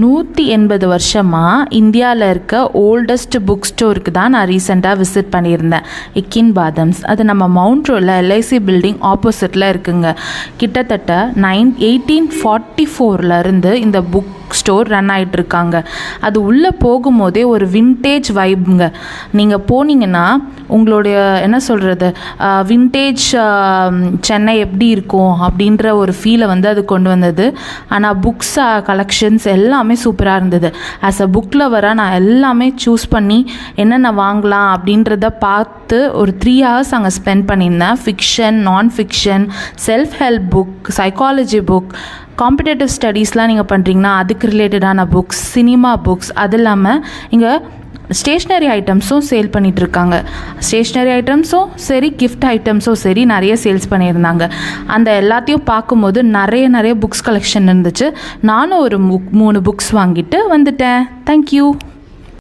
180 வருஷமாக இந்தியாவில் இருக்க ஓல்டஸ்ட் புக் ஸ்டோருக்கு தான் நான் ரீசெண்டாக விசிட் பண்ணியிருந்தேன். இக்கின் பாதம்ஸ். அது நம்ம மவுண்ட் ரோடில் எல்ஐசி பில்டிங் ஆப்போசிட்டில் இருக்குங்க. கிட்டத்தட்ட 1844 இந்த புக் ஸ்டோர் ரன் ஆகிட்டுருக்காங்க. அது உள்ளே போகும்போதே ஒரு வின்டேஜ் வைப்புங்க. நீங்கள் போனீங்கன்னா உங்களுடைய என்ன சொல்கிறது, வின்டேஜ் சென்னை எப்படி இருக்கும் அப்படின்ற ஒரு ஃபீலை அது கொண்டு வந்தது. ஆனால் புக்ஸ் கலெக்ஷன்ஸ் எல்லாமே சூப்பராக இருந்தது. ஆஸ் அ புக் லவராக நான் எல்லாமே சூஸ் பண்ணி என்னென்ன வாங்கலாம் அப்படின்றத பார்த்து ஒரு 3 hours அங்கே ஸ்பெண்ட் பண்ணியிருந்தேன். Fiction, non fiction, self help book, psychology book, competitive ஸ்டடீஸ்லாம் நீங்கள் பண்ணுறீங்கன்னா அதுக்கு ரிலேட்டடான புக்ஸ், சினிமா புக்ஸ், அது இல்லாமல் இங்கே ஸ்டேஷ்னரி ஐட்டம்ஸும் சேல் பண்ணிகிட்ருக்காங்க. ஸ்டேஷ்னரி ஐட்டம்ஸும் சரி, கிஃப்ட் ஐட்டம்ஸும் சரி நிறைய சேல்ஸ் பண்ணியிருந்தாங்க. அந்த எல்லாத்தையும் பார்க்கும்போது நிறைய புக்ஸ் கலெக்ஷன் இருந்துச்சு. நானும் ஒரு 3 புக்ஸ் வாங்கிட்டு வந்துட்டேன். தேங்க்யூ.